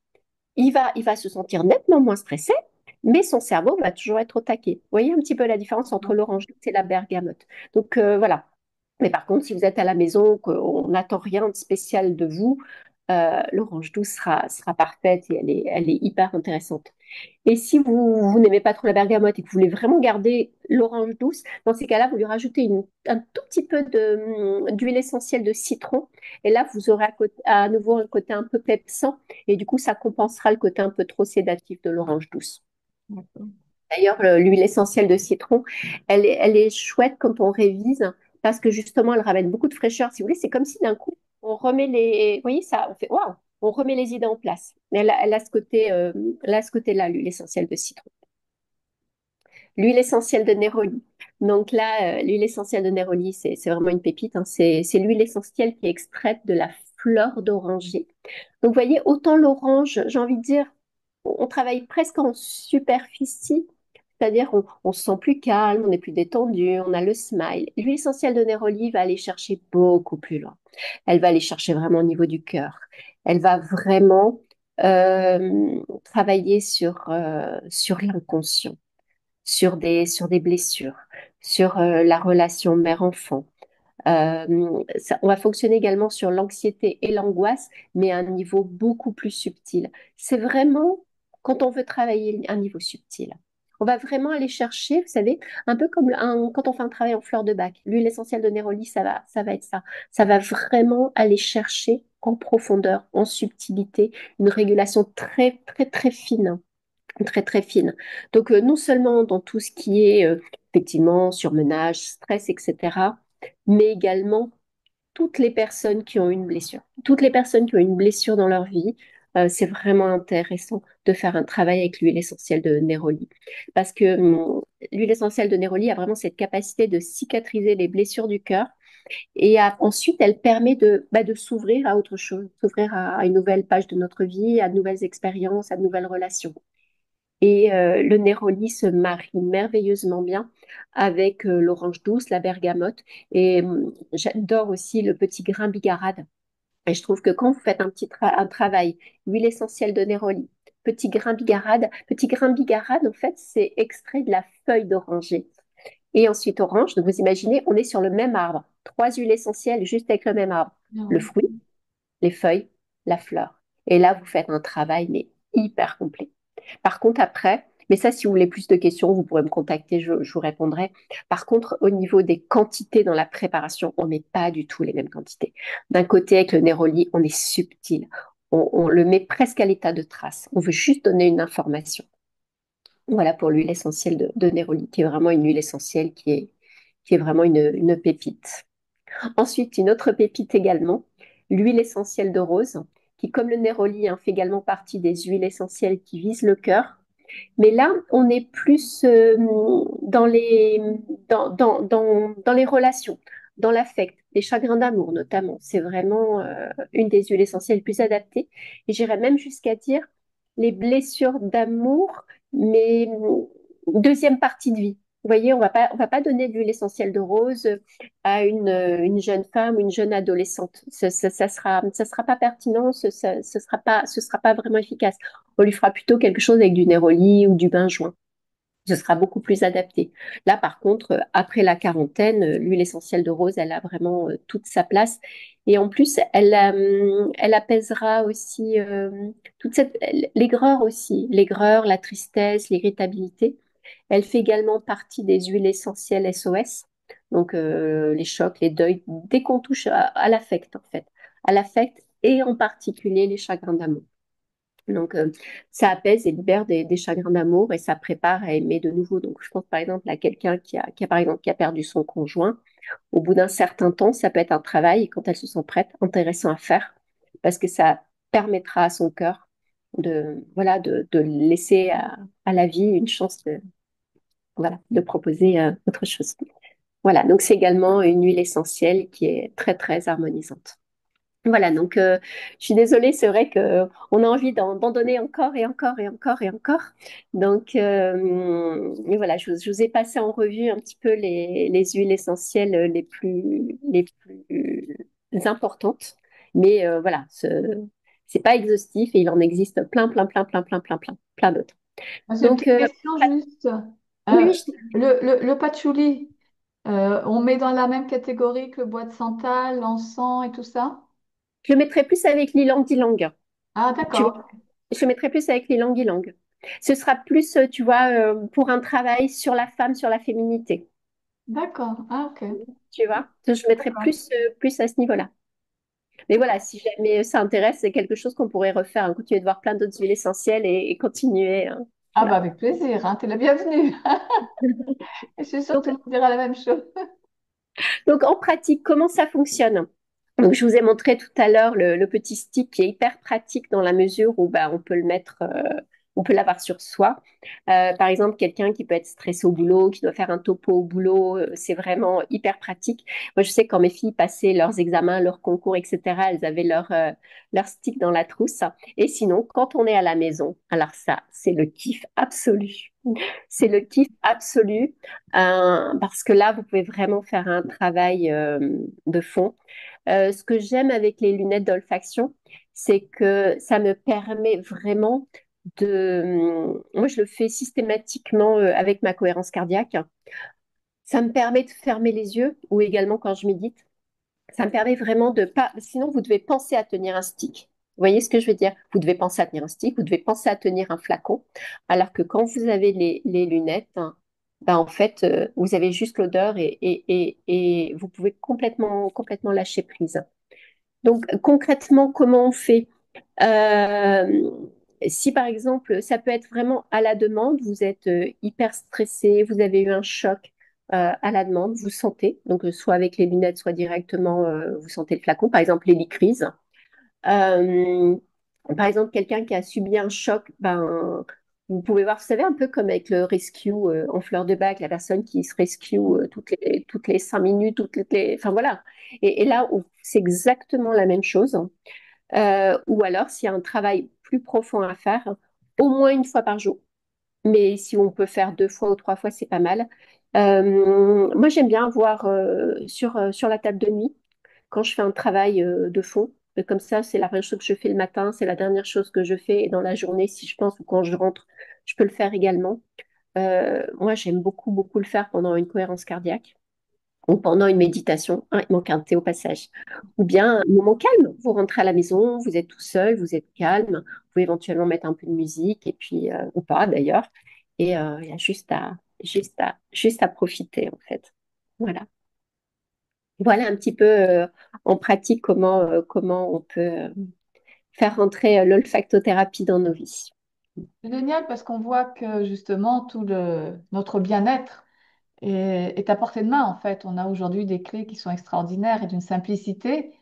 il va se sentir nettement moins stressé, mais son cerveau va toujours être au taquet. Vous voyez un petit peu la différence entre l'orange douce et la bergamote. Donc voilà. Mais par contre, si vous êtes à la maison, qu'on n'attend rien de spécial de vous, l'orange douce sera parfaite et elle est hyper intéressante. Et si vous n'aimez pas trop la bergamote et que vous voulez vraiment garder l'orange douce, dans ces cas-là, vous lui rajoutez un tout petit peu d'huile essentielle de citron. Et là, vous aurez à nouveau un côté un peu pepsant. Et du coup, ça compensera le côté un peu trop sédatif de l'orange douce. D'accord. D'ailleurs, l'huile essentielle de citron, elle est chouette quand on révise parce que justement, elle ramène beaucoup de fraîcheur. Si vous voulez, c'est comme si d'un coup, on remet les. Vous voyez, ça, on fait waouh, on remet les idées en place. Mais elle a ce côté, elle a ce côté-là, l'huile essentielle de citron. L'huile essentielle de Néroli. Donc là, l'huile essentielle de Néroli, c'est vraiment une pépite, hein. C'est l'huile essentielle qui est extraite de la fleur d'oranger. Donc vous voyez, autant l'orange, j'ai envie de dire, on travaille presque en superficie, c'est-à-dire on se sent plus calme, on est plus détendu, on a le smile. L'huile essentielle de Néroli va aller chercher beaucoup plus loin. Elle va aller chercher vraiment au niveau du cœur. Elle va vraiment travailler sur l'inconscient, sur des blessures, sur la relation mère-enfant. On va fonctionner également sur l'anxiété et l'angoisse, mais à un niveau beaucoup plus subtil. C'est vraiment quand on veut travailler un niveau subtil. On va vraiment aller chercher, vous savez, un peu comme quand on fait un travail en fleur de bac. L'huile essentielle de Néroli, ça va être ça. Ça va vraiment aller chercher en profondeur, en subtilité, une régulation très, très, très fine, très très fine. Donc non seulement dans tout ce qui est effectivement surmenage, stress, etc., mais également toutes les personnes qui ont une blessure. Toutes les personnes qui ont une blessure dans leur vie, c'est vraiment intéressant de faire un travail avec l'huile essentielle de Néroli. Parce que l'huile essentielle de Néroli a vraiment cette capacité de cicatriser les blessures du cœur et ensuite elle permet de s'ouvrir à autre chose, s'ouvrir à une nouvelle page de notre vie, à de nouvelles expériences, à de nouvelles relations. Et le néroli se marie merveilleusement bien avec l'orange douce, la bergamote. Et j'adore aussi le petit grain bigarade. Et je trouve que quand vous faites un travail, huile essentielle de néroli, petit grain bigarade, en fait, c'est extrait de la feuille d'oranger. Et ensuite orange. Donc vous imaginez, on est sur le même arbre. Trois huiles essentielles juste avec le même arbre. Ah Le ouais. fruit, les feuilles, la fleur. Et là, vous faites un travail, mais hyper complet. Par contre, après, mais ça, si vous voulez plus de questions, vous pourrez me contacter, je vous répondrai. Par contre, au niveau des quantités dans la préparation, on n'est pas du tout les mêmes quantités. D'un côté, avec le néroli, on est subtil. On le met presque à l'état de trace. On veut juste donner une information. Voilà pour l'huile essentielle de néroli, qui est vraiment une huile essentielle qui est vraiment une pépite. Ensuite, une autre pépite également, l'huile essentielle de rose, qui, comme le néroli, hein, fait également partie des huiles essentielles qui visent le cœur. Mais là, on est plus dans les relations, dans l'affect, les chagrins d'amour notamment. C'est vraiment une des huiles essentielles les plus adaptées. Et j'irais même jusqu'à dire les blessures d'amour, mais deuxième partie de vie. Vous voyez, on va pas donner de l'huile essentielle de rose à une jeune femme ou une jeune adolescente. Ça sera pas pertinent, ce sera pas vraiment efficace. On lui fera plutôt quelque chose avec du néroli ou du benjoin. Ce sera beaucoup plus adapté. Là, par contre, après la quarantaine, l'huile essentielle de rose, elle a vraiment toute sa place. Et en plus, elle apaisera aussi toute cette l'aigreur aussi, l'aigreur, la tristesse, l'irritabilité. Elle fait également partie des huiles essentielles SOS, donc les chocs, les deuils, dès qu'on touche à l'affect en fait, à l'affect et en particulier les chagrins d'amour. Donc ça apaise et libère des chagrins d'amour et ça prépare à aimer de nouveau. Donc je pense par exemple à quelqu'un qui a par exemple qui a perdu son conjoint. Au bout d'un certain temps, ça peut être un travail, quand elles se sont prêtes, intéressant à faire, parce que ça permettra à son cœur voilà, de laisser à la vie une chance voilà, de proposer autre chose. Voilà, donc c'est également une huile essentielle qui est très, très harmonisante. Voilà, donc je suis désolée, c'est vrai que on a envie d'en donner encore et encore et encore et encore. Donc et voilà, je vous ai passé en revue un petit peu les huiles essentielles les plus importantes. Mais voilà, c'est pas exhaustif et il en existe plein, plein, plein, plein, plein, plein, plein, plein d'autres. J'ai une Donc petite question juste. oui, Euh, le patchouli, on met dans la même catégorie que le bois de santal, l'encens et tout ça? je mettrai plus avec l'ilang-ilang. Ah, Tu vois, d'accord. je mettrai plus avec l'ilang-ilang. Ce sera plus, tu vois, pour un travail sur la femme, sur la féminité. D'accord. Ah, ok. Tu vois, je mettrai D'accord. plus à ce niveau-là. Mais voilà, si jamais ça intéresse, c'est quelque chose qu'on pourrait refaire, hein, continuer de voir plein d'autres huiles essentielles et continuer, hein. Ah, bah, Voilà. avec plaisir, hein, t'es la bienvenue. Et je suis sûre que Donc, tout le monde dira la même chose. donc, en pratique, comment ça fonctionne? Donc, je vous ai montré tout à l'heure le petit stick qui est hyper pratique dans la mesure où bah, on peut le mettre, on peut l'avoir sur soi. Par exemple, quelqu'un qui peut être stressé au boulot, qui doit faire un topo au boulot, c'est vraiment hyper pratique. Moi, je sais que quand mes filles passaient leurs examens, leurs concours, etc., elles avaient leur stick dans la trousse. Et sinon, quand on est à la maison, alors ça, c'est le kiff absolu. C'est le kiff absolu parce que là, vous pouvez vraiment faire un travail de fond. Ce que j'aime avec les lunettes d'olfaction, c'est que ça me permet vraiment moi, je le fais systématiquement avec ma cohérence cardiaque. Ça me permet de fermer les yeux ou également quand je médite. Ça me permet vraiment de pas. Sinon, vous devez penser à tenir un stick. Vous voyez ce que je veux dire? Vous devez penser à tenir un stick, vous devez penser à tenir un flacon. Alors que quand vous avez les lunettes, hein, ben en fait, vous avez juste l'odeur et vous pouvez complètement lâcher prise. Donc, concrètement, comment on fait? Euh, Si par exemple, ça peut être vraiment à la demande, vous êtes hyper stressé, vous avez eu un choc à la demande, vous sentez, donc soit avec les lunettes, soit directement, vous sentez le flacon, par exemple l'hélicrise. Euh, Par exemple, quelqu'un qui a subi un choc, ben, vous pouvez voir, vous savez, un peu comme avec le rescue en fleur de bac, la personne qui se rescue toutes les 5 minutes, enfin voilà. Et là, c'est exactement la même chose. Ou alors, s'il y a un travail plus profond à faire, au moins une fois par jour. Mais si on peut faire 2 fois ou 3 fois, c'est pas mal. Moi, j'aime bien voir sur la table de nuit, quand je fais un travail de fond. Comme ça, c'est la première chose que je fais le matin, c'est la dernière chose que je fais. Et dans la journée, si je pense ou quand je rentre, je peux le faire également. Moi, j'aime beaucoup, beaucoup le faire pendant une cohérence cardiaque ou pendant une méditation. Ah, il manque un thé au passage. Ou bien un moment calme. Vous rentrez à la maison, vous êtes tout seul, vous êtes calme. Vous pouvez éventuellement mettre un peu de musique, et puis, ou pas d'ailleurs. Et il y a juste à profiter, en fait. Voilà. Voilà un petit peu en pratique comment on peut faire rentrer l'olfactothérapie dans nos vies. C'est génial parce qu'on voit que justement notre bien-être est à portée de main en fait. On a aujourd'hui des clés qui sont extraordinaires et d'une simplicité.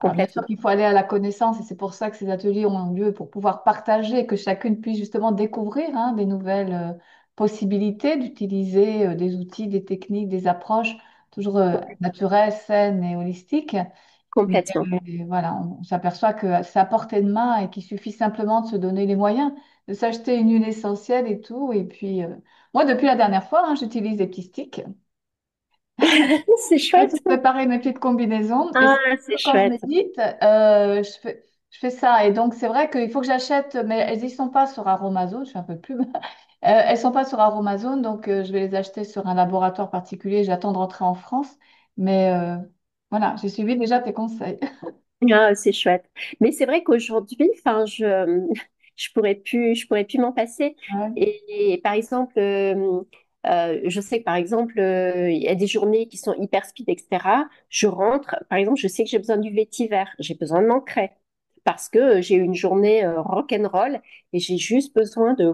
Alors bien sûr Complètement. qu'il faut aller à la connaissance et c'est pour ça que ces ateliers ont lieu pour pouvoir partager, que chacune puisse justement découvrir hein, des nouvelles possibilités d'utiliser des outils, des techniques, des approches toujours naturelles, saines et holistiques. Mais Complètement. voilà, on s'aperçoit que c'est à portée de main et qu'il suffit simplement de se donner les moyens, de s'acheter une huile essentielle et tout. Et puis, moi, depuis la dernière fois, hein, j'utilise des petits sticks. C'est Ouais, chouette. pour préparer mes petites combinaisons. Et Ah, c'est c'est quand je chouette. médite, je fais ça. Et donc, c'est vrai qu'il faut que j'achète, mais elles n'y sont pas sur Aromazone. Je suis un peu plus. Elles sont pas sur Aromazone, donc je vais les acheter sur un laboratoire particulier. J'attends de rentrer en France. Mais voilà, j'ai suivi déjà tes conseils. Ah, c'est chouette. Mais c'est vrai qu'aujourd'hui, enfin, je pourrais plus m'en passer. Ouais. Et par exemple, je sais que par exemple, il y a des journées qui sont hyper speed, etc. Je rentre, par exemple, je sais que j'ai besoin du vétiver, j'ai besoin de m'ancrer parce que j'ai eu une journée rock'n'roll et j'ai juste besoin de.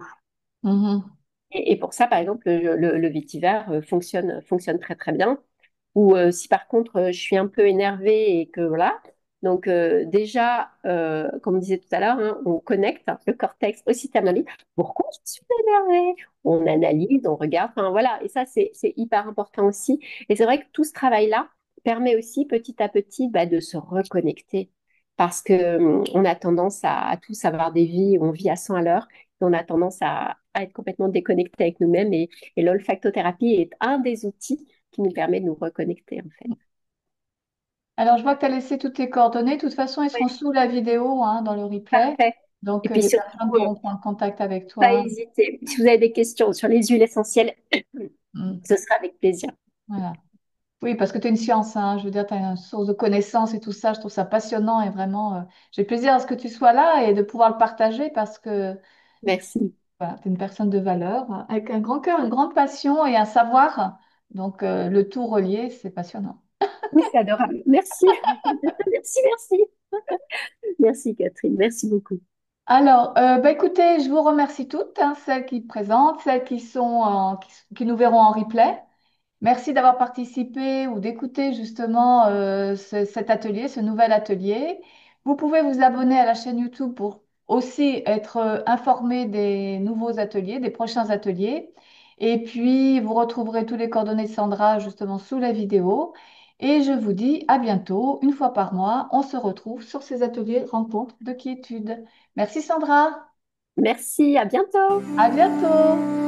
Mhm. Et pour ça, par exemple, le vétiver fonctionne très très bien. Ou si par contre je suis un peu énervée et que voilà. Donc déjà, comme on disait tout à l'heure, hein, on connecte le cortex occipital. Pourquoi je suis énervée? On analyse, on regarde. Enfin voilà. Et ça, c'est hyper important aussi. Et c'est vrai que tout ce travail-là permet aussi petit à petit bah, de se reconnecter. Parce que on a tendance à tous avoir des vies où on vit à 100 à l'heure. On a tendance à être complètement déconnecté avec nous-mêmes. Et l'olfactothérapie est un des outils qui nous permet de nous reconnecter, en fait. Alors, je vois que tu as laissé toutes tes coordonnées. De toute façon, elles seront Oui, sous la vidéo, hein, dans le replay. parfait. Et Donc, puis les surtout, personnes pourront prendre contact avec pas toi. hésiter. Si vous avez des questions sur les huiles essentielles, Mm. ce sera avec plaisir. Voilà. Oui, parce que tu es une science, hein. Je veux dire, tu as une source de connaissances et tout ça. Je trouve ça passionnant et vraiment, j'ai plaisir à ce que tu sois là et de pouvoir le partager parce que Merci. voilà, tu es une personne de valeur, avec un grand cœur, une grande passion et un savoir. Donc, le tout relié, c'est passionnant. Oui, c'est adorable. Merci. Merci, merci. Merci, Catherine. Merci beaucoup. Alors, bah, écoutez, je vous remercie toutes, hein, celles qui présentent, celles qui sont, qui nous verront en replay. Merci d'avoir participé ou d'écouter justement cet atelier, ce nouvel atelier. Vous pouvez vous abonner à la chaîne YouTube pour aussi être informé des nouveaux ateliers, des prochains ateliers. Et puis, vous retrouverez tous les coordonnées de Sandra justement sous la vidéo. Et je vous dis à bientôt. Une fois par mois, on se retrouve sur ces ateliers rencontres de quiétude. Merci Sandra. Merci, à bientôt. À bientôt.